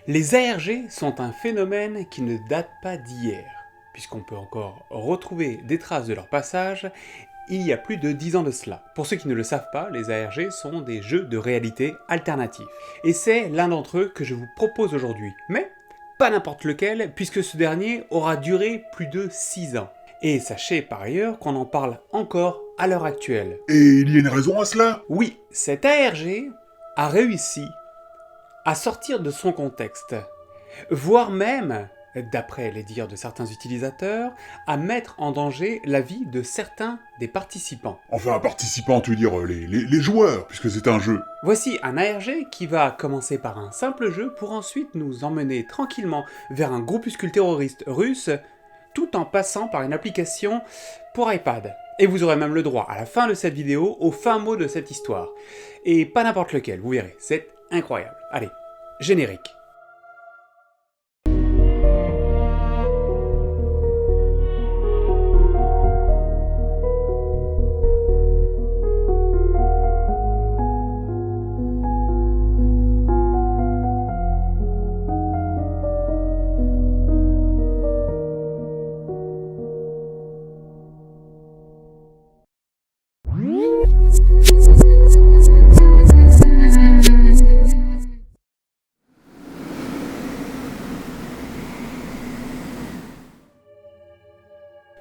Les ARG sont un phénomène qui ne date pas d'hier, puisqu'on peut encore retrouver des traces de leur passage il y a plus de 10 ans de cela. Pour ceux qui ne le savent pas, les ARG sont des jeux de réalité alternatifs. Et c'est l'un d'entre eux que je vous propose aujourd'hui. Mais pas n'importe lequel, puisque ce dernier aura duré plus de 6 ans. Et sachez par ailleurs qu'on en parle encore à l'heure actuelle. Et il y a une raison à cela? Oui, cet ARG a réussi à sortir de son contexte, voire même, d'après les dires de certains utilisateurs, à mettre en danger la vie de certains des participants. Enfin, participants, tu veux dire les joueurs, puisque c'est un jeu. Voici un ARG qui va commencer par un simple jeu pour ensuite nous emmener tranquillement vers un groupuscule terroriste russe, tout en passant par une application pour iPad. Et vous aurez même le droit, à la fin de cette vidéo, au fin mot de cette histoire. Et pas n'importe lequel, vous verrez, c'est incroyable. Allez, générique.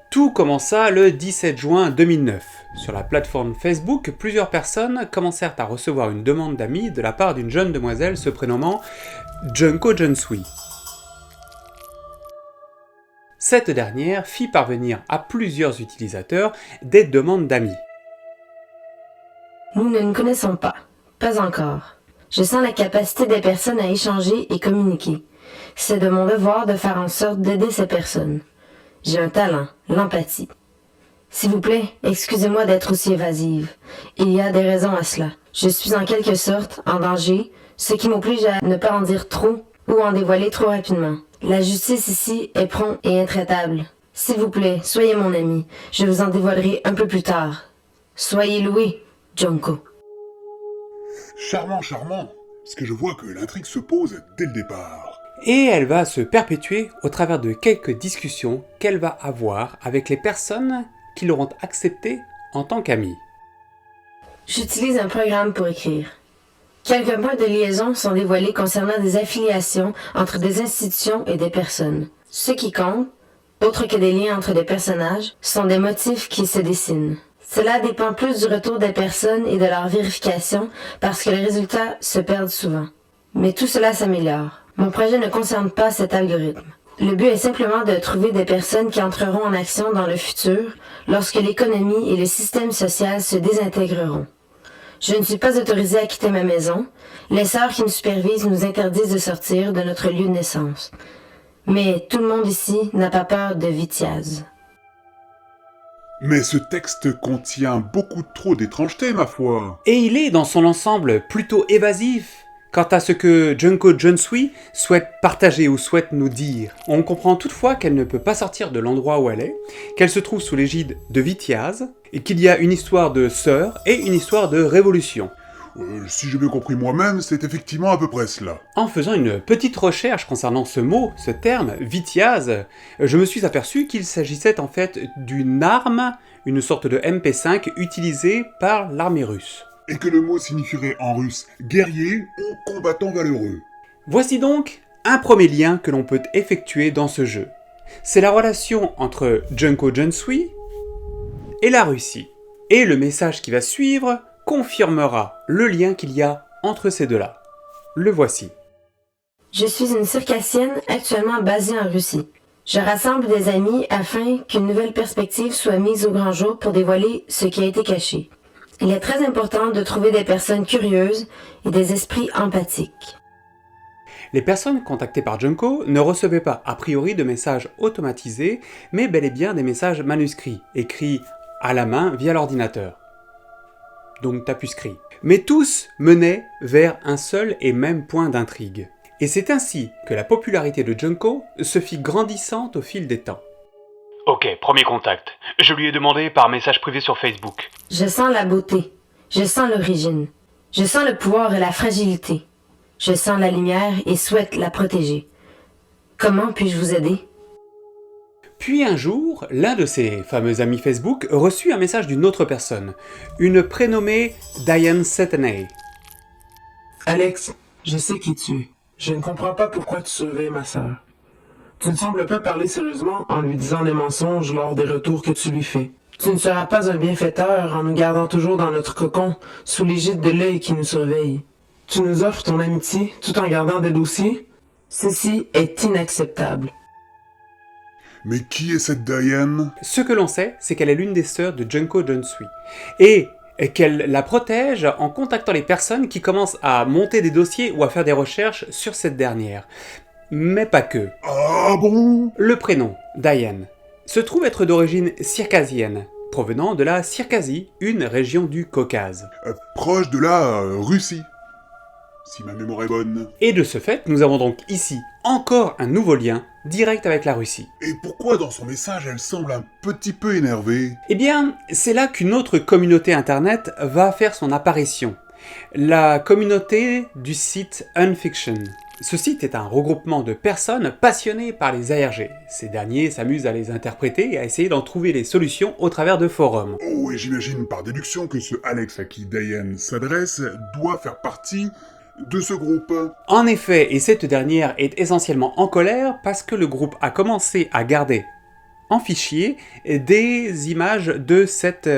Tout commença le 17 juin 2009. Sur la plateforme Facebook, plusieurs personnes commencèrent à recevoir une demande d'amis de la part d'une jeune demoiselle se prénommant Junko Junsui. Cette dernière fit parvenir à plusieurs utilisateurs des demandes d'amis. Nous ne nous connaissons pas. Pas encore. Je sens la capacité des personnes à échanger et communiquer. C'est de mon devoir de faire en sorte d'aider ces personnes. J'ai un talent, l'empathie. S'il vous plaît, excusez-moi d'être aussi évasive. Il y a des raisons à cela. Je suis en quelque sorte en danger, ce qui m'oblige à ne pas en dire trop ou en dévoiler trop rapidement. La justice ici est prompte et intraitable. S'il vous plaît, soyez mon ami. Je vous en dévoilerai un peu plus tard. Soyez loué, Junko. Charmant, charmant. Parce que je vois que l'intrigue se pose dès le départ. Et elle va se perpétuer au travers de quelques discussions qu'elle va avoir avec les personnes qui l'auront acceptée en tant qu'amie. J'utilise un programme pour écrire. Quelques points de liaison sont dévoilés concernant des affiliations entre des institutions et des personnes. Ce qui compte, autre que des liens entre des personnages, sont des motifs qui se dessinent. Cela dépend plus du retour des personnes et de leur vérification parce que les résultats se perdent souvent. Mais tout cela s'améliore. Mon projet ne concerne pas cet algorithme. Le but est simplement de trouver des personnes qui entreront en action dans le futur lorsque l'économie et le système social se désintégreront. Je ne suis pas autorisée à quitter ma maison. Les sœurs qui nous supervisent nous interdisent de sortir de notre lieu de naissance. Mais tout le monde ici n'a pas peur de Vitiaz. Mais ce texte contient beaucoup trop d'étrangetés, ma foi. Et il est dans son ensemble plutôt évasif quant à ce que Junko Junsui souhaite partager ou souhaite nous dire. On comprend toutefois qu'elle ne peut pas sortir de l'endroit où elle est, qu'elle se trouve sous l'égide de Vitiaz, et qu'il y a une histoire de sœur et une histoire de révolution. Si j'ai bien compris moi-même, c'est effectivement à peu près cela. En faisant une petite recherche concernant ce mot, ce terme, Vitiaz, je me suis aperçu qu'il s'agissait en fait d'une arme, une sorte de MP5 utilisée par l'armée russe. Et que le mot signifierait en russe « guerrier » ou « combattant valeureux ». Voici donc un premier lien que l'on peut effectuer dans ce jeu. C'est la relation entre Junko Junsui et la Russie. Et le message qui va suivre confirmera le lien qu'il y a entre ces deux-là. Le voici. Je suis une circassienne actuellement basée en Russie. Je rassemble des amis afin qu'une nouvelle perspective soit mise au grand jour pour dévoiler ce qui a été caché. Il est très important de trouver des personnes curieuses et des esprits empathiques. Les personnes contactées par Junko ne recevaient pas a priori de messages automatisés, mais bel et bien des messages manuscrits, écrits à la main via l'ordinateur. Donc tapuscrit. Mais tous menaient vers un seul et même point d'intrigue. Et c'est ainsi que la popularité de Junko se fit grandissante au fil des temps. Ok, premier contact. Je lui ai demandé par message privé sur Facebook. Je sens la beauté. Je sens l'origine. Je sens le pouvoir et la fragilité. Je sens la lumière et souhaite la protéger. Comment puis-je vous aider? Puis un jour, l'un de ses fameux amis Facebook reçut un message d'une autre personne, une prénommée Diane Settenay. Alex, je sais qui tu es. Je ne comprends pas pourquoi tu surveilles ma sœur. Tu ne sembles pas parler sérieusement en lui disant des mensonges lors des retours que tu lui fais. Tu ne seras pas un bienfaiteur en nous gardant toujours dans notre cocon, sous l'égide de l'œil qui nous surveille. Tu nous offres ton amitié tout en gardant des dossiers? Ceci est inacceptable. Mais qui est cette Diane? Ce que l'on sait, c'est qu'elle est l'une des sœurs de Junko Jonsui, et qu'elle la protège en contactant les personnes qui commencent à monter des dossiers ou à faire des recherches sur cette dernière. Mais pas que. Ah bon? Le prénom, Diane, se trouve être d'origine circassienne, provenant de la Circassie, une région du Caucase. Proche de la Russie, si ma mémoire est bonne. Et de ce fait, nous avons donc ici encore un nouveau lien direct avec la Russie. Et pourquoi dans son message elle semble un petit peu énervée? Eh bien, c'est là qu'une autre communauté internet va faire son apparition. La communauté du site Unfiction. Ce site est un regroupement de personnes passionnées par les ARG. Ces derniers s'amusent à les interpréter et à essayer d'en trouver les solutions au travers de forums. Oh, et j'imagine par déduction que ce Alex à qui Diane s'adresse doit faire partie de ce groupe. En effet, et cette dernière est essentiellement en colère parce que le groupe a commencé à garder en fichier des images de cette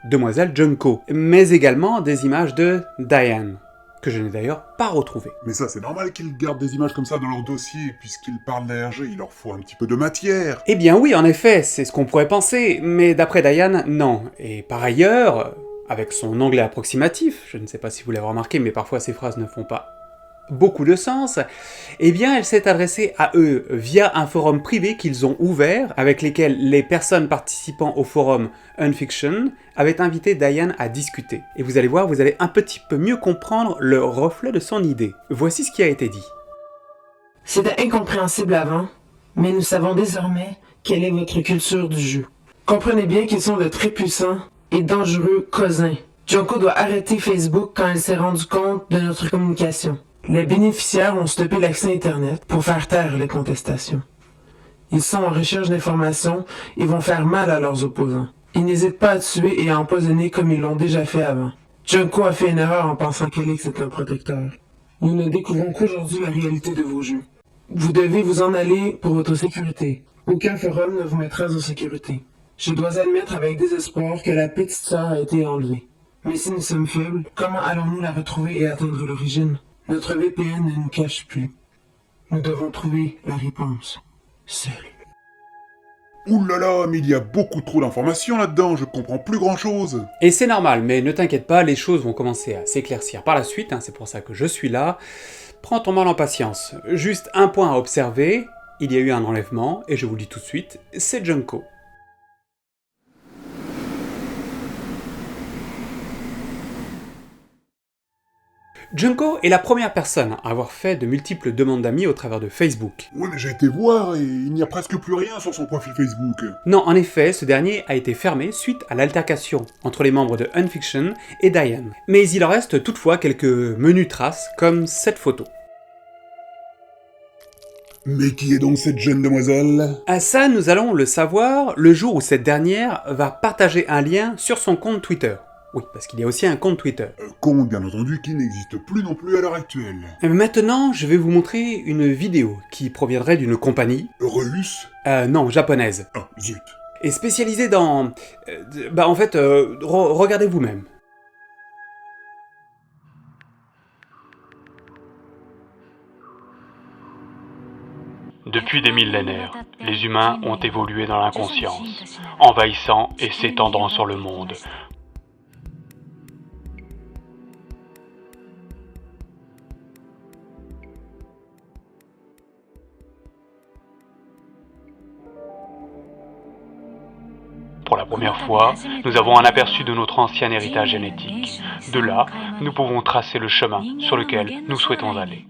demoiselle Junko, mais également des images de Diane, que je n'ai d'ailleurs pas retrouvées. Mais ça, c'est normal qu'ils gardent des images comme ça dans leur dossier, puisqu'ils parlent d'ARG, il leur faut un petit peu de matière. Eh bien oui, en effet, c'est ce qu'on pourrait penser, mais d'après Diane, non. Et par ailleurs, avec son anglais approximatif, je ne sais pas si vous l'avez remarqué, mais parfois ces phrases ne font pas beaucoup de sens, eh bien elle s'est adressée à eux via un forum privé qu'ils ont ouvert, avec lesquels les personnes participant au forum Unfiction avaient invité Diane à discuter. Et vous allez voir, vous allez un petit peu mieux comprendre le reflet de son idée. Voici ce qui a été dit. C'était incompréhensible avant, mais nous savons désormais quelle est votre culture du jeu. Comprenez bien qu'ils sont de très puissants et dangereux cousins. Junko doit arrêter Facebook quand elle s'est rendue compte de notre communication. Les bénéficiaires ont stoppé l'accès Internet pour faire taire les contestations. Ils sont en recherche d'informations et vont faire mal à leurs opposants. Ils n'hésitent pas à tuer et à empoisonner comme ils l'ont déjà fait avant. Junko a fait une erreur en pensant qu'Alex est un protecteur. Nous ne découvrons qu'aujourd'hui la réalité de vos jeux. Vous devez vous en aller pour votre sécurité. Aucun forum ne vous mettra en sécurité. Je dois admettre avec désespoir que la petite sœur a été enlevée. Mais si nous sommes faibles, comment allons-nous la retrouver et atteindre l'origine? Notre VPN ne nous cache plus. Nous devons trouver la réponse. Seuls. Ouh là là, mais il y a beaucoup trop d'informations là-dedans, je comprends plus grand-chose. Et c'est normal, mais ne t'inquiète pas, les choses vont commencer à s'éclaircir par la suite, c'est pour ça que je suis là. Prends ton mal en patience. Juste un point à observer, il y a eu un enlèvement, et je vous le dis tout de suite, c'est Junko. Junko est la première personne à avoir fait de multiples demandes d'amis au travers de Facebook. Oui, mais j'ai été voir et il n'y a presque plus rien sur son profil Facebook. Non, en effet, ce dernier a été fermé suite à l'altercation entre les membres de Unfiction et Diane. Mais il en reste toutefois quelques menues traces, comme cette photo. Mais qui est donc cette jeune demoiselle? À ça, nous allons le savoir le jour où cette dernière va partager un lien sur son compte Twitter. Oui, parce qu'il y a aussi un compte Twitter. Compte, bien entendu, qui n'existe plus non plus à l'heure actuelle. Maintenant, je vais vous montrer une vidéo qui proviendrait d'une compagnie... Russe? Non, japonaise. Ah, zut. Et spécialisée dans... regardez vous-même. Depuis des millénaires, les humains ont évolué dans l'inconscience, envahissant et s'étendant sur le monde. Pour la première fois, nous avons un aperçu de notre ancien héritage génétique. De là, nous pouvons tracer le chemin sur lequel nous souhaitons aller.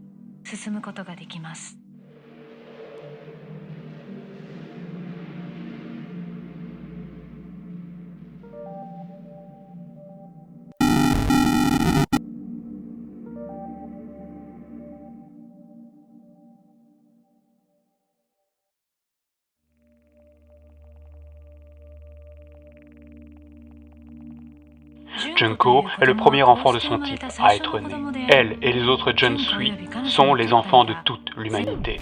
Junko est le premier enfant de son type à être né. Elle et les autres Junsui sont les enfants de toute l'humanité.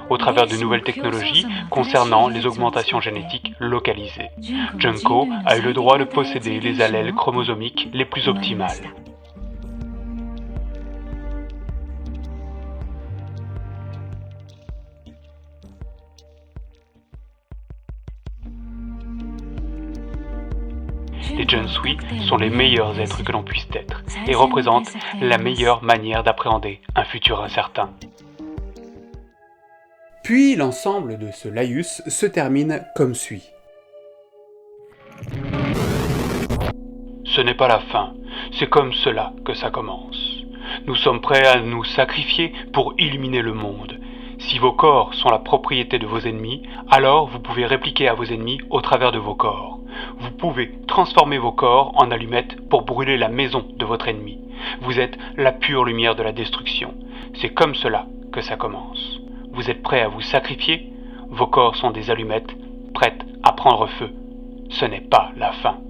Au travers de nouvelles technologies concernant les augmentations génétiques localisées. Junko a eu le droit de posséder les allèles chromosomiques les plus optimales. Les Junsui sont les meilleurs êtres que l'on puisse être et représentent la meilleure manière d'appréhender un futur incertain. Puis l'ensemble de ce laïus se termine comme suit. Ce n'est pas la fin, c'est comme cela que ça commence. Nous sommes prêts à nous sacrifier pour illuminer le monde. Si vos corps sont la propriété de vos ennemis, alors vous pouvez répliquer à vos ennemis au travers de vos corps. Vous pouvez transformer vos corps en allumettes pour brûler la maison de votre ennemi. Vous êtes la pure lumière de la destruction. C'est comme cela que ça commence. Vous êtes prêts à vous sacrifier? Vos corps sont des allumettes, prêtes à prendre feu. Ce n'est pas la fin.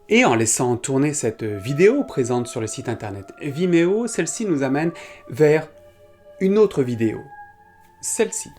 Et en laissant tourner cette vidéo présente sur le site internet Vimeo, celle-ci nous amène vers une autre vidéo. Celle-ci.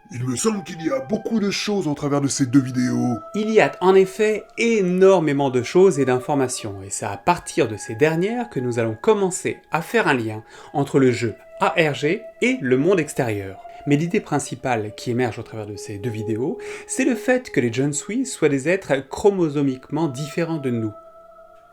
Il me semble qu'il y a beaucoup de choses au travers de ces deux vidéos. Il y a en effet énormément de choses et d'informations, et c'est à partir de ces dernières que nous allons commencer à faire un lien entre le jeu ARG et le monde extérieur. Mais l'idée principale qui émerge au travers de ces deux vidéos, c'est le fait que les Junsui soient des êtres chromosomiquement différents de nous.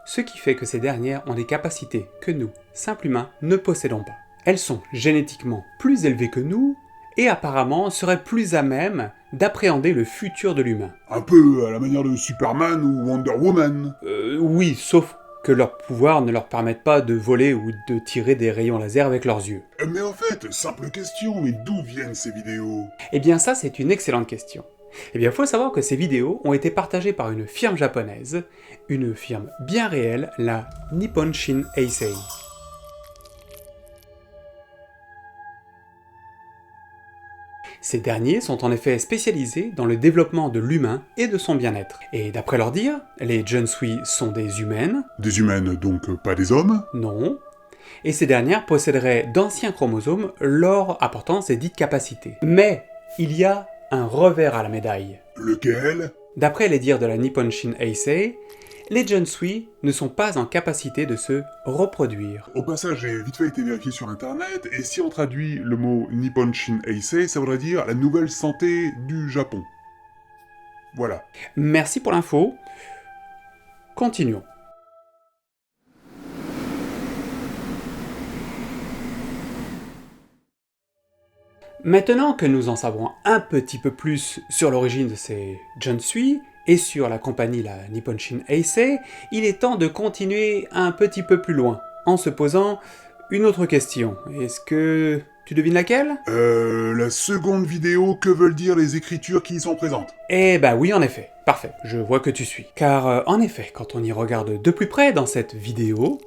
Ce qui fait que ces dernières ont des capacités que nous, simples humains, ne possédons pas. Elles sont génétiquement plus élevées que nous, et apparemment seraient plus à même d'appréhender le futur de l'humain. Un peu à la manière de Superman ou Wonder Woman. Oui, sauf que leurs pouvoirs ne leur permettent pas de voler ou de tirer des rayons laser avec leurs yeux. Mais en fait, simple question, mais d'où viennent ces vidéos? Eh bien ça, c'est une excellente question. Eh bien, il faut savoir que ces vidéos ont été partagées par une firme japonaise, une firme bien réelle, la Nippon Shin Heisei. Ces derniers sont en effet spécialisés dans le développement de l'humain et de son bien-être. Et d'après leur dire, les Junsui sont des humaines. Des humaines, donc pas des hommes? Non. Et ces dernières posséderaient d'anciens chromosomes leur apportant ces dites capacités. Mais il y a un revers à la médaille. Lequel? D'après les dires de la Nippon Shin Heisei, les Junsui ne sont pas en capacité de se reproduire. Au passage, j'ai vite fait été vérifié sur internet, et si on traduit le mot Nippon Shin Heisei, ça voudrait dire la nouvelle santé du Japon. Voilà. Merci pour l'info. Continuons. Maintenant que nous en savons un petit peu plus sur l'origine de ces Junsui et sur la compagnie la Nippon Shin Heisei, il est temps de continuer un petit peu plus loin, en se posant une autre question. Est-ce que tu devines laquelle? La seconde vidéo, que veulent dire les écritures qui y sont présentes? Eh bah oui, en effet. Parfait, je vois que tu suis. Car en effet, quand on y regarde de plus près dans cette vidéo,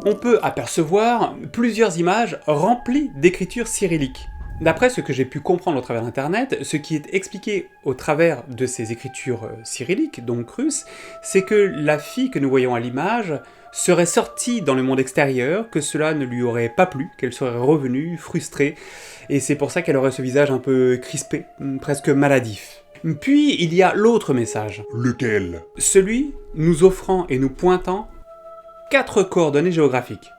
on peut apercevoir plusieurs images remplies d'écritures cyrilliques. D'après ce que j'ai pu comprendre au travers d'Internet, ce qui est expliqué au travers de ces écritures cyrilliques, donc russes, c'est que la fille que nous voyons à l'image serait sortie dans le monde extérieur, que cela ne lui aurait pas plu, qu'elle serait revenue frustrée, et c'est pour ça qu'elle aurait ce visage un peu crispé, presque maladif. Puis il y a l'autre message. Lequel? Celui nous offrant et nous pointant 4 coordonnées géographiques.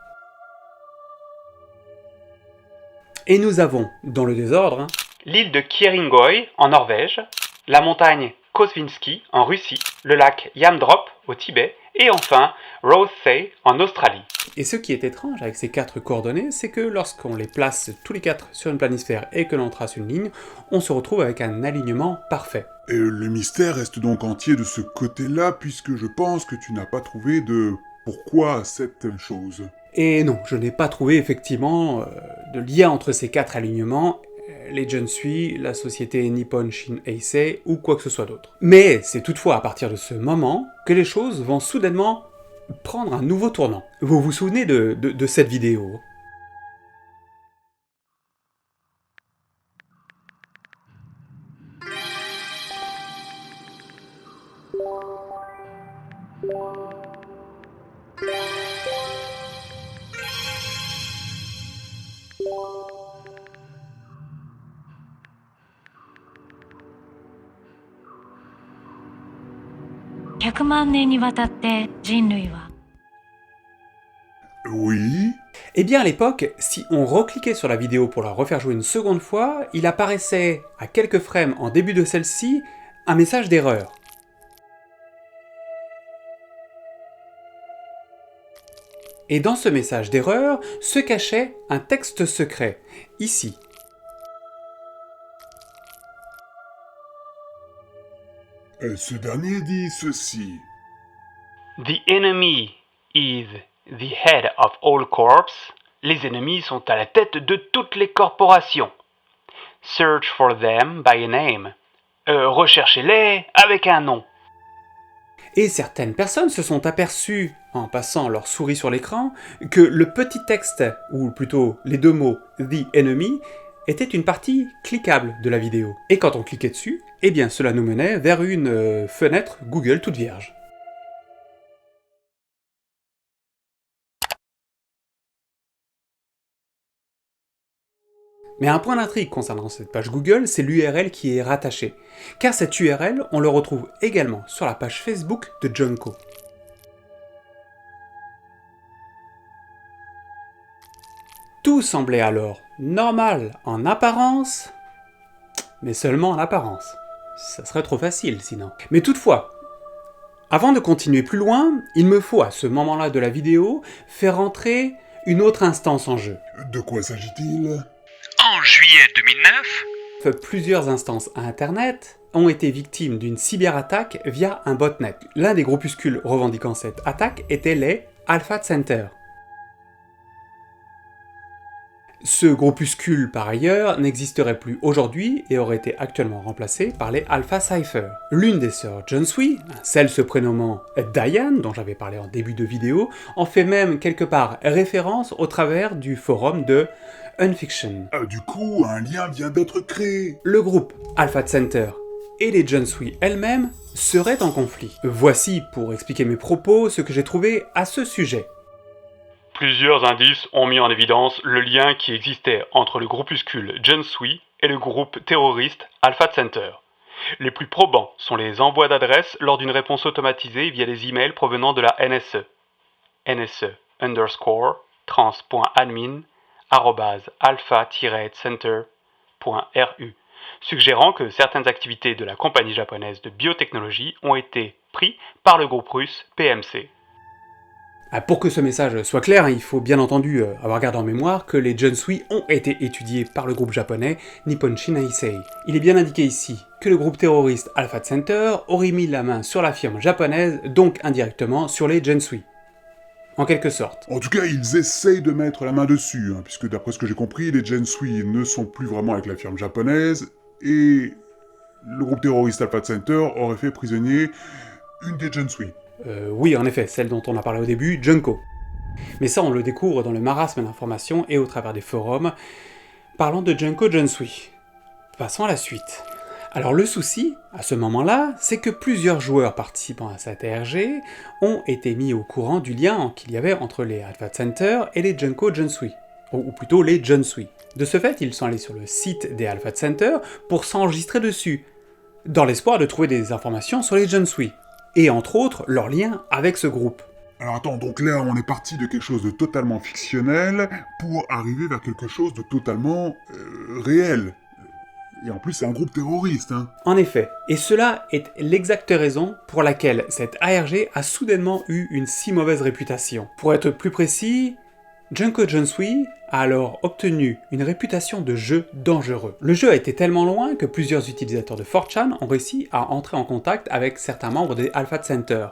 Et nous avons, dans le désordre, L'île de Kieringøy en Norvège, la montagne Kosvinsky en Russie, le lac Yamdrop au Tibet, et enfin Rothesay en Australie. Et ce qui est étrange avec ces 4 coordonnées, c'est que lorsqu'on les place tous les 4 sur une planisphère et que l'on trace une ligne, on se retrouve avec un alignement parfait. Et le mystère reste donc entier de ce côté-là, puisque je pense que tu n'as pas trouvé de pourquoi cette chose. Et non, je n'ai pas trouvé effectivement de lien entre ces 4 alignements, les Junsui, la société Nippon Shin Heisei ou quoi que ce soit d'autre. Mais c'est toutefois à partir de ce moment que les choses vont soudainement prendre un nouveau tournant. Vous vous souvenez de cette vidéo ? Oui? Eh bien à l'époque, si on recliquait sur la vidéo pour la refaire jouer une seconde fois, il apparaissait, à quelques frames en début de celle-ci, un message d'erreur. Et dans ce message d'erreur se cachait un texte secret, ici. Ce dernier dit ceci. The enemy is the head of all corps. Les ennemis sont à la tête de toutes les corporations. Search for them by a name. Recherchez-les avec un nom. Et certaines personnes se sont aperçues, en passant leur souris sur l'écran, que le petit texte, ou plutôt les deux mots « The Enemy », était une partie cliquable de la vidéo. Et quand on cliquait dessus, eh bien cela nous menait vers une fenêtre Google toute vierge. Mais un point d'intrigue concernant cette page Google, c'est l'URL qui est rattachée, car cette URL, on le retrouve également sur la page Facebook de Junko. Tout semblait alors normal en apparence, mais seulement en apparence. Ça serait trop facile sinon. Mais toutefois, avant de continuer plus loin, il me faut à ce moment-là de la vidéo faire entrer une autre instance en jeu. De quoi s'agit-il? En juillet 2009, Plusieurs instances à Internet ont été victimes d'une cyberattaque via un botnet. L'un des groupuscules revendiquant cette attaque était les Alpha Center. Ce groupuscule, par ailleurs, n'existerait plus aujourd'hui et aurait été actuellement remplacé par les Alpha Cypher. L'une des sœurs Junsui, celle se prénommant Diane, dont j'avais parlé en début de vidéo, en fait même quelque part référence au travers du forum de Unfiction. Du coup, un lien vient d'être créé. Le groupe Alpha Center et les Junsui elles-mêmes seraient en conflit. Voici, pour expliquer mes propos, ce que j'ai trouvé à ce sujet. plusieurs indices ont mis en évidence le lien qui existait entre le groupuscule Junsui et le groupe terroriste Alpha Center. Les plus probants sont les envois d'adresses lors d'une réponse automatisée via des emails provenant de la NSE. NSE_trans.admin@alpha-center.ru, suggérant que certaines activités de la compagnie japonaise de biotechnologie ont été prises par le groupe russe PMC. Pour que ce message soit clair, il faut bien entendu avoir gardé en mémoire que les Junsui ont été étudiés par le groupe japonais Nippon-shin Heisei. Il est bien indiqué ici que le groupe terroriste Alpha Center aurait mis la main sur la firme japonaise, donc indirectement sur les Junsui. En quelque sorte. En tout cas, ils essayent de mettre la main dessus, puisque d'après ce que j'ai compris, les Junsui ne sont plus vraiment avec la firme japonaise, et le groupe terroriste Alpha Center aurait fait prisonnier une des Junsui. Oui, en effet, celle dont on a parlé au début, Junko. Mais ça, on le découvre dans le marasme d'informations et au travers des forums parlant de Junko Junsui. Passons à la suite. Alors le souci, à ce moment-là, c'est que plusieurs joueurs participant à cette ARG ont été mis au courant du lien qu'il y avait entre les Alpha Center et les Junko Junsui, ou plutôt les Junsui. De ce fait, ils sont allés sur le site des Alpha Center pour s'enregistrer dessus, dans l'espoir de trouver des informations sur les Junsui, et entre autres leur lien avec ce groupe. Alors attends, donc là on est parti de quelque chose de totalement fictionnel pour arriver vers quelque chose de totalement réel. Et en plus c'est un groupe terroriste, En effet, et cela est l'exacte raison pour laquelle cette ARG a soudainement eu une si mauvaise réputation. Pour être plus précis, Junko Junsui a alors obtenu une réputation de jeu dangereux. Le jeu a été tellement loin que plusieurs utilisateurs de 4chan ont réussi à entrer en contact avec certains membres des Alpha Center,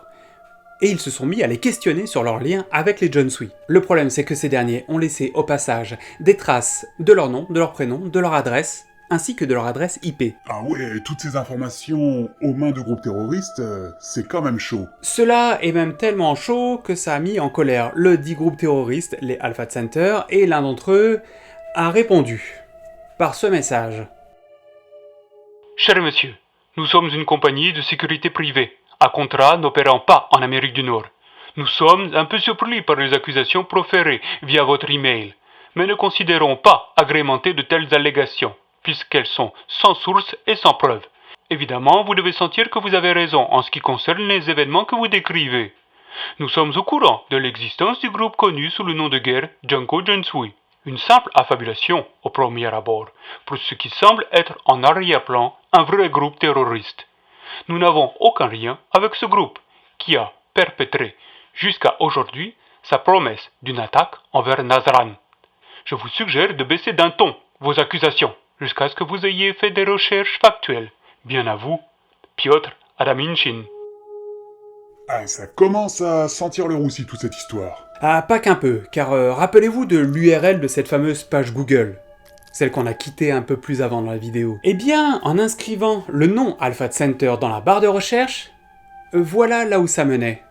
et ils se sont mis à les questionner sur leur lien avec les Junsui. Le problème c'est que ces derniers ont laissé au passage des traces de leur nom, de leur prénom, de leur adresse, ainsi que de leur adresse IP. Ah ouais, toutes ces informations aux mains de groupes terroristes, c'est quand même chaud. Cela est même tellement chaud que ça a mis en colère le dit groupe terroriste, les Alpha Center, et l'un d'entre eux a répondu par ce message. Cher monsieur, nous sommes une compagnie de sécurité privée, à contrat n'opérant pas en Amérique du Nord. Nous sommes un peu surpris par les accusations proférées via votre email, mais ne considérons pas agrémenter de telles allégations, puisqu'elles sont sans source et sans preuve. Évidemment, vous devez sentir que vous avez raison en ce qui concerne les événements que vous décrivez. Nous sommes au courant de l'existence du groupe connu sous le nom de guerre Junko Junsui. Une simple affabulation au premier abord, pour ce qui semble être en arrière-plan un vrai groupe terroriste. Nous n'avons aucun lien avec ce groupe, qui a perpétré jusqu'à aujourd'hui sa promesse d'une attaque envers Nazran. Je vous suggère de baisser d'un ton vos accusations, jusqu'à ce que vous ayez fait des recherches factuelles. Bien à vous, Piotr Adaminchin. Ah, ça commence à sentir le roussi toute cette histoire. Ah, pas qu'un peu, car rappelez-vous de l'URL de cette fameuse page Google, celle qu'on a quittée un peu plus avant dans la vidéo. Eh bien, en inscrivant le nom Alpha Center dans la barre de recherche, voilà là où ça menait.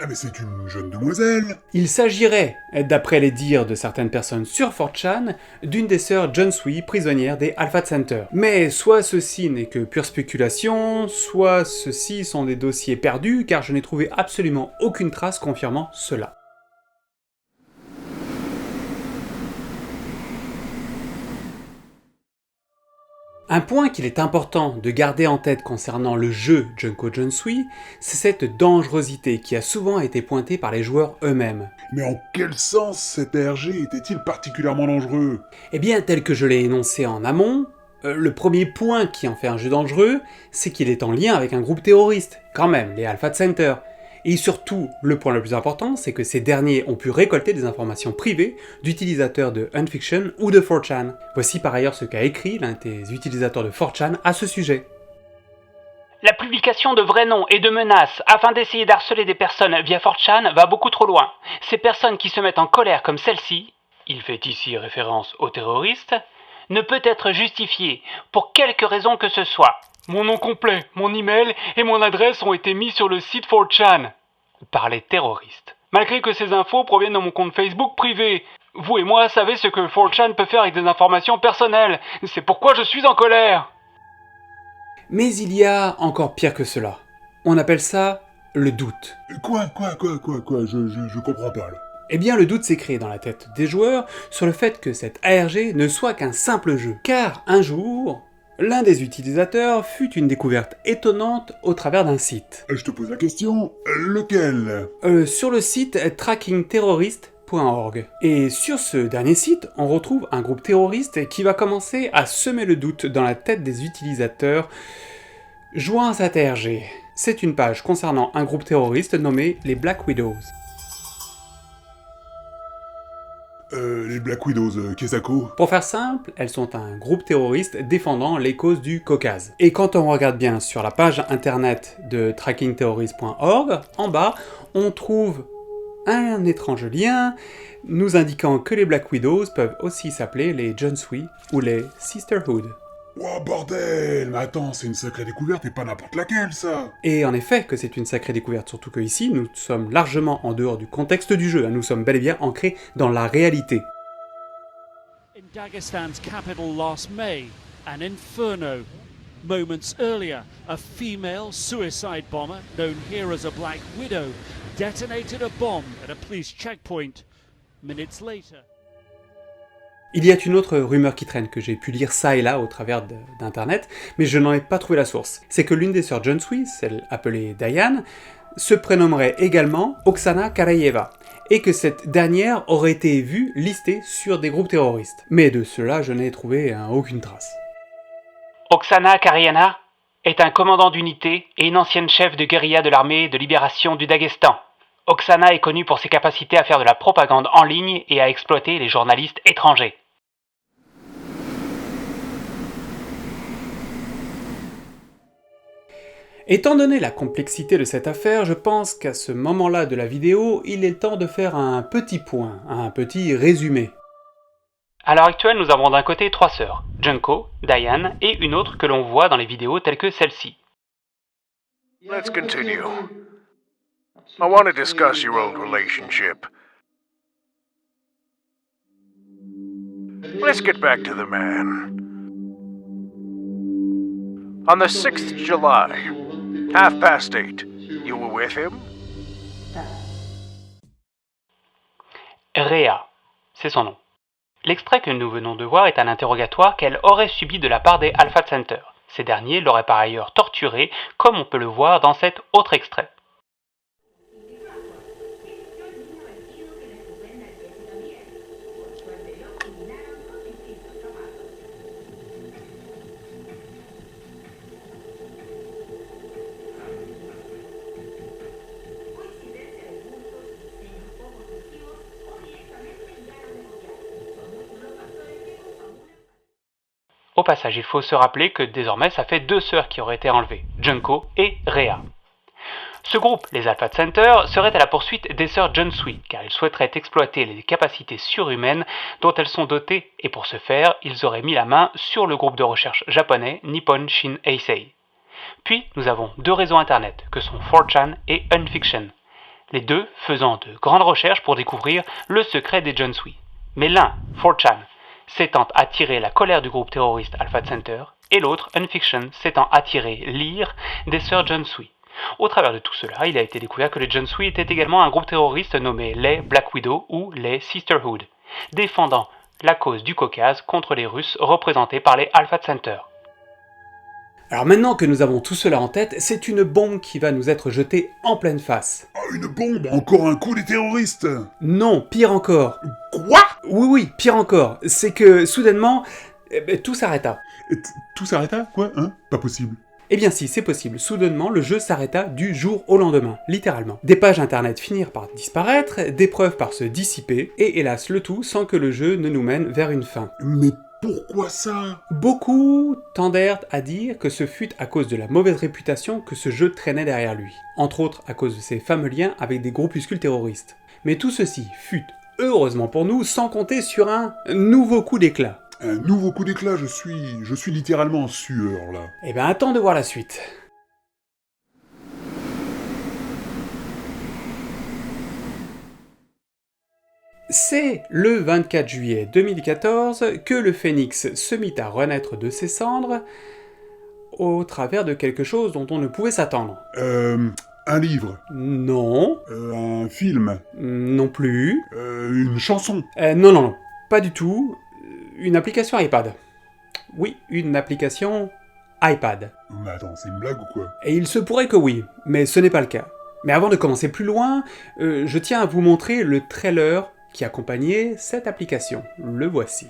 mais c'est une jeune demoiselle. Il s'agirait, d'après les dires de certaines personnes sur 4chan, d'une des sœurs Junsui prisonnières des Alpha Center. Mais soit ceci n'est que pure spéculation, soit ceci sont des dossiers perdus, car je n'ai trouvé absolument aucune trace confirmant cela. Un point qu'il est important de garder en tête concernant le jeu Junko Junsui, c'est cette dangerosité qui a souvent été pointée par les joueurs eux-mêmes. Mais en quel sens cet ARG était-il particulièrement dangereux? Eh bien, tel que je l'ai énoncé en amont, le premier point qui en fait un jeu dangereux, c'est qu'il est en lien avec un groupe terroriste, quand même, les Alpha Center. Et surtout, le point le plus important, c'est que ces derniers ont pu récolter des informations privées d'utilisateurs de Unfiction ou de 4chan. Voici par ailleurs ce qu'a écrit l'un des utilisateurs de 4chan à ce sujet. La publication de vrais noms et de menaces afin d'essayer d'harceler des personnes via 4chan va beaucoup trop loin. Ces personnes qui se mettent en colère comme celle-ci, il fait ici référence aux terroristes, ne peut être justifiée pour quelque raison que ce soit. Mon nom complet, mon email et mon adresse ont été mis sur le site 4chan par les terroristes. Malgré que ces infos proviennent de mon compte Facebook privé, vous et moi savez ce que 4chan peut faire avec des informations personnelles. C'est pourquoi je suis en colère. Mais il y a encore pire que cela. On appelle ça le doute. Quoi? Je comprends pas, là. Eh bien, le doute s'est créé dans la tête des joueurs sur le fait que cet ARG ne soit qu'un simple jeu. Car un jour, l'un des utilisateurs fut une découverte étonnante au travers d'un site. Je te pose la question, lequel? Sur le site trackingterrorist.org. Et sur ce dernier site, on retrouve un groupe terroriste qui va commencer à semer le doute dans la tête des utilisateurs jouant à cet ARG. C'est une page concernant un groupe terroriste nommé les Black Widows. Les Black Widows, Kesako? Pour faire simple, elles sont un groupe terroriste défendant les causes du Caucase. Et quand on regarde bien sur la page internet de trackingterrorist.org, en bas, on trouve un étrange lien nous indiquant que les Black Widows peuvent aussi s'appeler les Junsui ou les Sisterhood. Oh bordel! Mais attends, c'est une sacrée découverte et pas n'importe laquelle, ça! Et en effet que c'est une sacrée découverte, surtout que ici, nous sommes largement en dehors du contexte du jeu, nous sommes bel et bien ancrés dans la réalité. In Dagestan's capital last May, an inferno. Moments earlier, a female suicide bomber, known here as a Black Widow, detonated a bomb at a police checkpoint. Minutes later... Il y a une autre rumeur qui traîne que j'ai pu lire ça et là au travers d'internet, mais je n'en ai pas trouvé la source. C'est que l'une des sœurs Junsui, celle appelée Diane, se prénommerait également Oksana Karayeva, et que cette dernière aurait été vue listée sur des groupes terroristes. Mais de cela, je n'ai trouvé aucune trace. Oksana Karyana est un commandant d'unité et une ancienne chef de guérilla de l'armée de libération du Daghestan. Oksana est connue pour ses capacités à faire de la propagande en ligne et à exploiter les journalistes étrangers. Étant donné la complexité de cette affaire, je pense qu'à ce moment-là de la vidéo, il est temps de faire un petit point, un petit résumé. À l'heure actuelle, nous avons d'un côté 3 sœurs, Junko, Diane et une autre que l'on voit dans les vidéos telles que celle-ci. Let's continue. I want to discuss your old relationship. Let's get back to the man. On the 6th July, 8:30, you were with him? Rhea, c'est son nom. L'extrait que nous venons de voir est un interrogatoire qu'elle aurait subi de la part des Alpha Center. Ces derniers l'auraient par ailleurs torturée, comme on peut le voir dans cet autre extrait. Au passage, il faut se rappeler que désormais ça fait 2 sœurs qui auraient été enlevées, Junko et Rhea. Ce groupe, les Alpha Center, serait à la poursuite des sœurs Junsui, car ils souhaiteraient exploiter les capacités surhumaines dont elles sont dotées, et pour ce faire, ils auraient mis la main sur le groupe de recherche japonais Nippon Shin Eisei. Puis, nous avons 2 réseaux internet, que sont 4chan et Unfiction. les deux faisant de grandes recherches pour découvrir le secret des Junsui. Mais l'un, 4chan, s'étant attiré la colère du groupe terroriste Alpha Center, et l'autre, Unfiction, s'étant attiré l'ire des sœurs Junsui. Au travers de tout cela, il a été découvert que les Junsui étaient également un groupe terroriste nommé les Black Widow ou les Sisterhood, défendant la cause du Caucase contre les Russes représentés par les Alpha Center. Alors maintenant que nous avons tout cela en tête, c'est une bombe qui va nous être jetée en pleine face. Ah, une bombe! Encore un coup des terroristes! Non, pire encore. Quoi? Oui, pire encore. C'est que, soudainement, tout s'arrêta. Tout s'arrêta? Quoi? Hein? Pas possible. Eh bien si, c'est possible. Soudainement, le jeu s'arrêta du jour au lendemain, littéralement. Des pages internet finirent par disparaître, des preuves par se dissiper, et hélas le tout sans que le jeu ne nous mène vers une fin. Mais pourquoi ça? Beaucoup tendèrent à dire que ce fut à cause de la mauvaise réputation que ce jeu traînait derrière lui, entre autres à cause de ses fameux liens avec des groupuscules terroristes. Mais tout ceci fut, heureusement pour nous, sans compter sur un nouveau coup d'éclat. Un nouveau coup d'éclat, je suis littéralement en sueur, là. Eh ben attends de voir la suite. C'est le 24 juillet 2014 que le Phénix se mit à renaître de ses cendres au travers de quelque chose dont on ne pouvait s'attendre. Un livre. Non. Un film. Non plus. Une chanson. Non, pas du tout. Une application iPad. Oui, une application iPad. Mais attends, c'est une blague ou quoi? Et il se pourrait que oui, mais ce n'est pas le cas. Mais avant de commencer plus loin, je tiens à vous montrer le trailer qui accompagnait cette application. Le voici.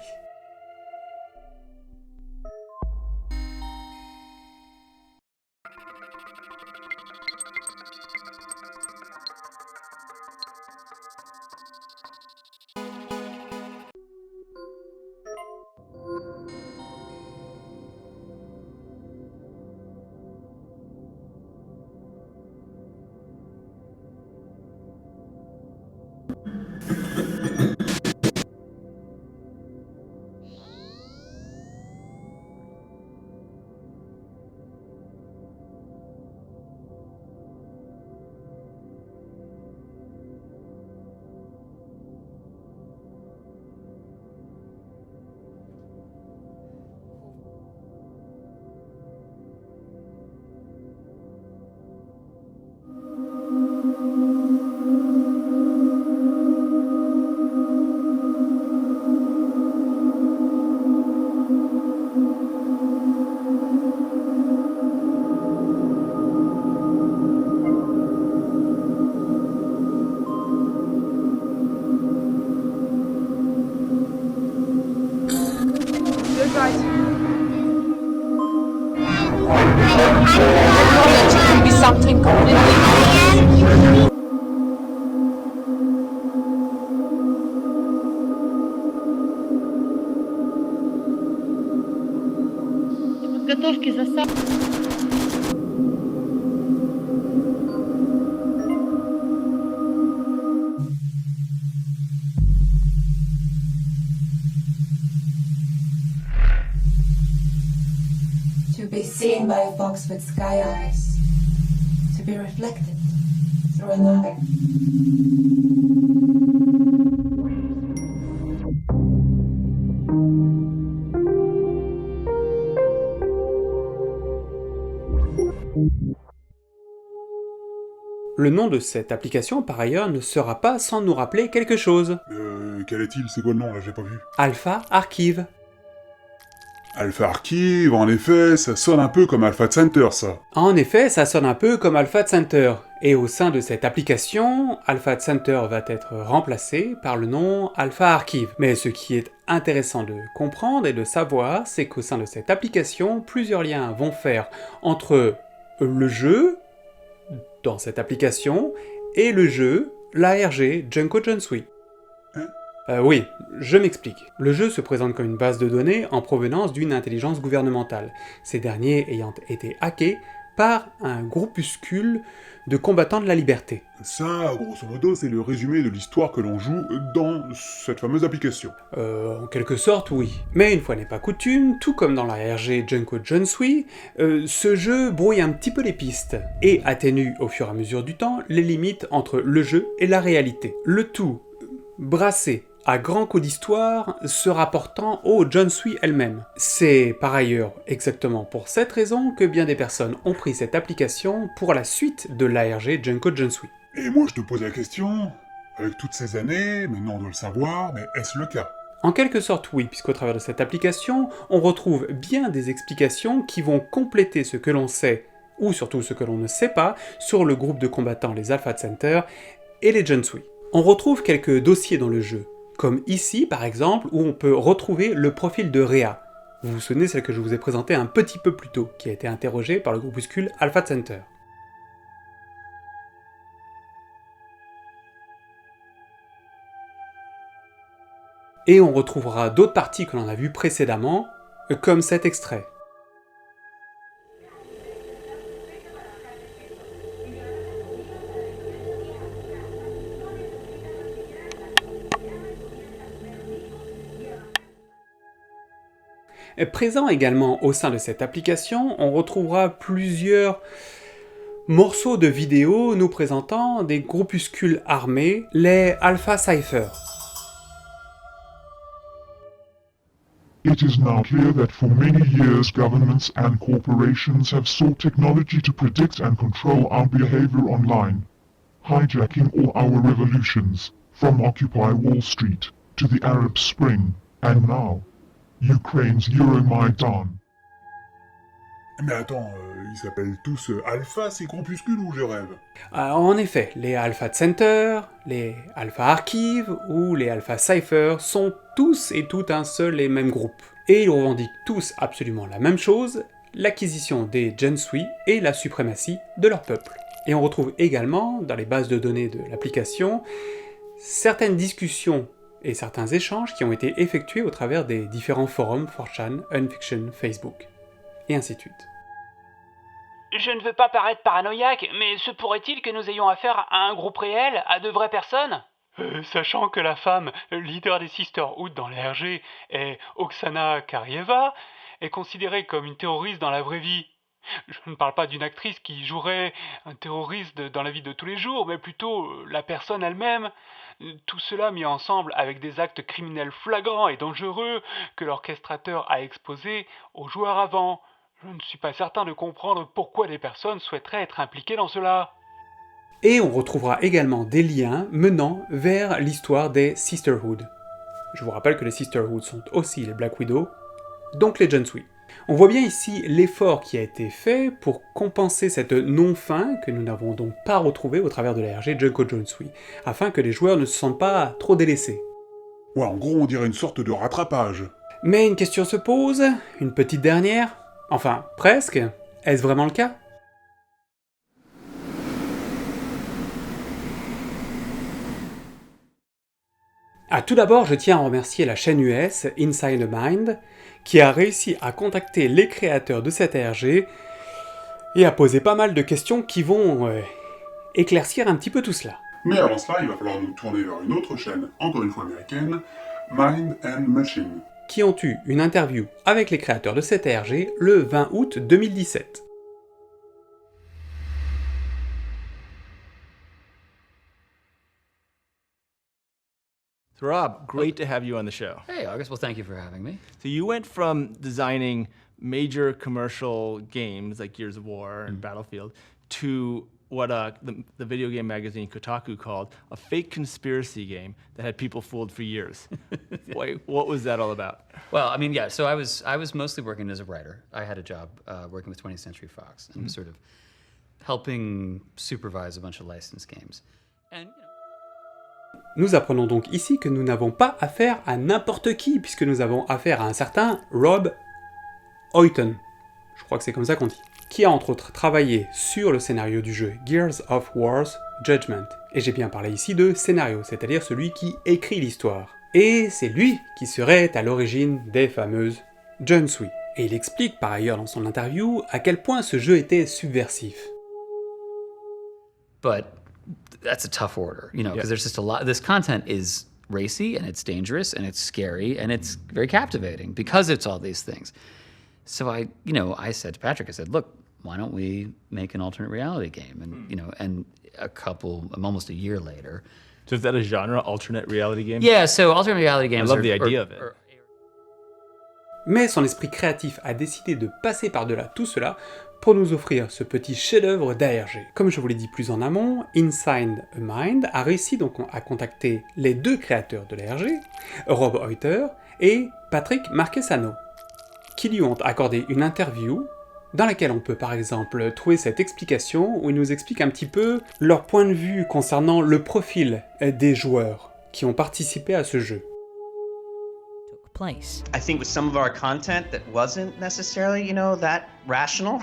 Something completely. Подготовки засад. To be seen by a fox with sky eyes. To be reflected through an eye. Le nom de cette application, par ailleurs, ne sera pas sans nous rappeler quelque chose. Quel est-il? C'est quoi le nom, là? J'ai pas vu. Alpha Archive. Alpha Archive, en effet, ça sonne un peu comme Alpha Center, ça. En effet, ça sonne un peu comme Alpha Center. Et au sein de cette application, Alpha Center va être remplacé par le nom Alpha Archive. Mais ce qui est intéressant de comprendre et de savoir, c'est qu'au sein de cette application, plusieurs liens vont faire entre le jeu, dans cette application, et le jeu, l'ARG Junko Junsui. Oui, je m'explique. Le jeu se présente comme une base de données en provenance d'une intelligence gouvernementale, ces derniers ayant été hackés par un groupuscule de combattants de la liberté. Ça, grosso modo, c'est le résumé de l'histoire que l'on joue dans cette fameuse application. En quelque sorte, oui. Mais une fois n'est pas coutume, tout comme dans la RG Junko Jonsui, ce jeu brouille un petit peu les pistes, et atténue au fur et à mesure du temps les limites entre le jeu et la réalité. Le tout brassé à grands coups d'histoire, se rapportant au Jonsui elle-même. C'est par ailleurs exactement pour cette raison que bien des personnes ont pris cette application pour la suite de l'ARG Junko Jonsui. Et moi je te pose la question, avec toutes ces années, maintenant on doit le savoir, mais est-ce le cas ? En quelque sorte oui, puisqu'au travers de cette application, on retrouve bien des explications qui vont compléter ce que l'on sait, ou surtout ce que l'on ne sait pas, sur le groupe de combattants, les Alpha Center et les Jonsui. On retrouve quelques dossiers dans le jeu, comme ici par exemple, où on peut retrouver le profil de Rhea. Vous vous souvenez, celle que je vous ai présentée un petit peu plus tôt, qui a été interrogée par le groupuscule Alpha Center. Et on retrouvera d'autres parties que l'on a vues précédemment, comme cet extrait. Présent également au sein de cette application, on retrouvera plusieurs morceaux de vidéos nous présentant des groupuscules armés, les Alpha Cypher. It is now clear that for many years governments and corporations have sought technology to predict and control our behavior online, hijacking all our revolutions, from Occupy Wall Street to the Arab Spring, and now, Ukraine's Euromaidan. Mais attends, ils s'appellent tous Alpha, ces groupuscules, ou je rêve ? En effet, les Alpha Center, les Alpha Archive ou les Alpha Cypher sont tous et tout un seul et même groupe. Et ils revendiquent tous absolument la même chose, l'acquisition des Jonsui et la suprématie de leur peuple. Et on retrouve également, dans les bases de données de l'application, certaines discussions et certains échanges qui ont été effectués au travers des différents forums 4chan, Unfiction, Facebook, et ainsi de suite. Je ne veux pas paraître paranoïaque, mais se pourrait-il que nous ayons affaire à un groupe réel, à de vraies personnes ? Sachant que la femme, leader des Sisterhood dans les RG, est Oksana Karyeva, est considérée comme une terroriste dans la vraie vie. Je ne parle pas d'une actrice qui jouerait un terroriste dans la vie de tous les jours, mais plutôt la personne elle-même. Tout cela mis ensemble avec des actes criminels flagrants et dangereux que l'orchestrateur a exposés aux joueurs avant. Je ne suis pas certain de comprendre pourquoi des personnes souhaiteraient être impliquées dans cela. Et on retrouvera également des liens menant vers l'histoire des Sisterhood. Je vous rappelle que les Sisterhood sont aussi les Black Widow, donc les Jonsui. On voit bien ici l'effort qui a été fait pour compenser cette non-fin que nous n'avons donc pas retrouvée au travers de la RG Junko Jonsui, afin que les joueurs ne se sentent pas trop délaissés. Ouais, en gros on dirait une sorte de rattrapage. Mais une question se pose, une petite dernière, enfin presque, est-ce vraiment le cas ? Tout d'abord, je tiens à remercier la chaîne US, Inside the Mind, qui a réussi à contacter les créateurs de cette ARG et à poser pas mal de questions qui vont éclaircir un petit peu tout cela. Mais avant cela, il va falloir nous tourner vers une autre chaîne, encore une fois américaine, Mind and Machine, qui ont eu une interview avec les créateurs de cette ARG le 20 août 2017. So Rob, great to have you on the show. Hey, August. Well, thank you for having me. So you went from designing major commercial games like Gears of War and Battlefield to what the video game magazine Kotaku called a fake conspiracy game that had people fooled for years. Wait, what was that all about? Well, I mean, yeah. So I was mostly working as a writer. I had a job working with 20th Century Fox and sort of helping supervise a bunch of licensed games. And Nous apprenons donc ici que nous n'avons pas affaire à n'importe qui, puisque nous avons affaire à un certain Rob Hoyton, je crois que c'est comme ça qu'on dit, qui a entre autres travaillé sur le scénario du jeu Gears of War's Judgment. Et j'ai bien parlé ici de scénario, c'est-à-dire celui qui écrit l'histoire. Et c'est lui qui serait à l'origine des fameuses Jonsui. Et il explique par ailleurs dans son interview à quel point ce jeu était subversif. But that's a tough order, because there's just a lot. This content is racy and it's dangerous and it's scary and it's very captivating because it's all these things. So I said to Patrick, I said, look, why don't we make an alternate reality game? And and almost a year later. So is that a genre, alternate reality game? Yeah, so alternate reality games. I love the idea of it. Mais son esprit créatif a décidé de passer par-delà tout cela pour nous offrir ce petit chef-d'œuvre d'ARG. Comme je vous l'ai dit plus en amont, Inside a Mind a réussi donc à contacter les deux créateurs de l'ARG, Rob Euter et Patrick Marquesano, qui lui ont accordé une interview dans laquelle on peut par exemple trouver cette explication où ils nous expliquent un petit peu leur point de vue concernant le profil des joueurs qui ont participé à ce jeu. Place. I think with some of our content that wasn't necessarily, that rational.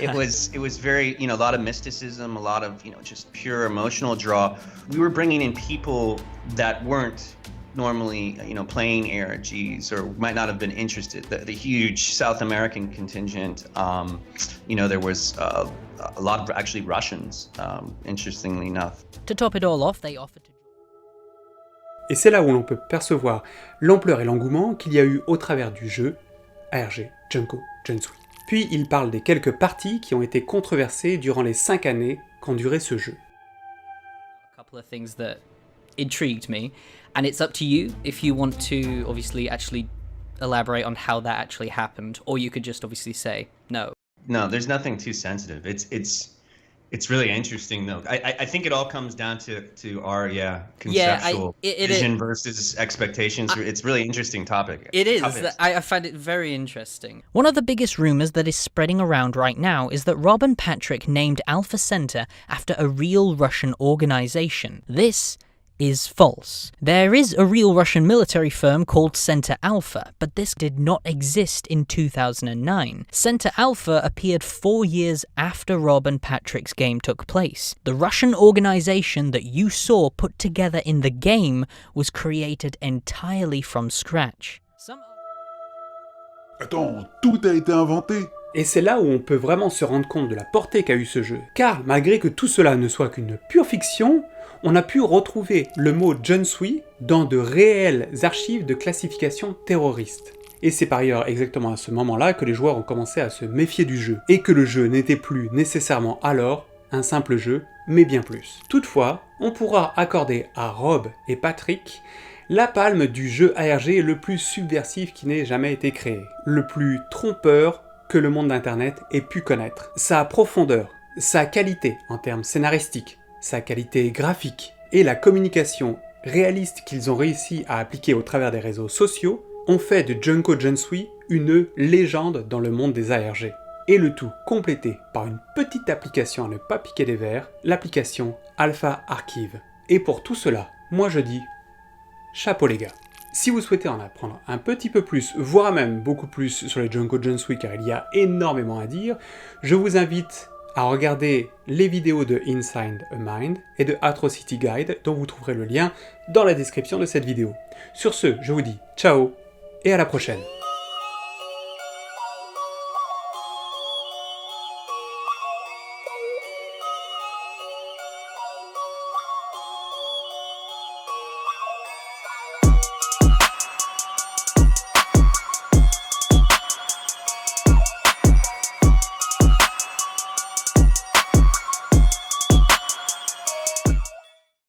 it was very, a lot of mysticism, a lot of, just pure emotional draw. We were bringing in people that weren't normally, playing ARGs or might not have been interested. The huge South American contingent, there was a lot of actually Russians, interestingly enough. To top it all off, they offered to... Et c'est là où l'on peut percevoir l'ampleur et l'engouement qu'il y a eu au travers du jeu ARG Junko Jensui. Puis il parle des quelques parties qui ont été controversées durant les 5 années qu'ont duré ce jeu. A couple of things that intrigued me, and it's up to you if you want to obviously actually elaborate on how that actually happened, or you could just obviously say no. No, there's nothing too sensitive. It's really interesting, though. I think it all comes down to our conceptual vision versus expectations. It's really interesting topic. It is. I find it very interesting. One of the biggest rumors that is spreading around right now is that Rob and Patrick named Alpha Center after a real Russian organization. This is false. There is a real Russian military firm called Center Alpha, but this did not exist in 2009. Center Alpha appeared 4 years after Rob and Patrick's game took place. The Russian organization that you saw put together in the game was created entirely from scratch. Attends, tout a été inventé? Et c'est là où on peut vraiment se rendre compte de la portée qu'a eu ce jeu. Car malgré que tout cela ne soit qu'une pure fiction, on a pu retrouver le mot Jensui dans de réelles archives de classification terroriste. Et c'est par ailleurs exactement à ce moment-là que les joueurs ont commencé à se méfier du jeu, et que le jeu n'était plus nécessairement alors un simple jeu, mais bien plus. Toutefois, on pourra accorder à Rob et Patrick la palme du jeu ARG le plus subversif qui n'ait jamais été créé, le plus trompeur que le monde d'Internet ait pu connaître. Sa profondeur, sa qualité en termes scénaristiques, sa qualité graphique et la communication réaliste qu'ils ont réussi à appliquer au travers des réseaux sociaux ont fait de Junko Jensui une légende dans le monde des ARG. Et le tout complété par une petite application à ne pas piquer des verres, l'application Alpha Archive. Et pour tout cela, moi je dis chapeau les gars. Si vous souhaitez en apprendre un petit peu plus, voire même beaucoup plus sur les Junko Jensui car il y a énormément à dire, je vous invite à regarder les vidéos de Inside a Mind et de Atrocity Guide dont vous trouverez le lien dans la description de cette vidéo. Sur ce, je vous dis ciao et à la prochaine.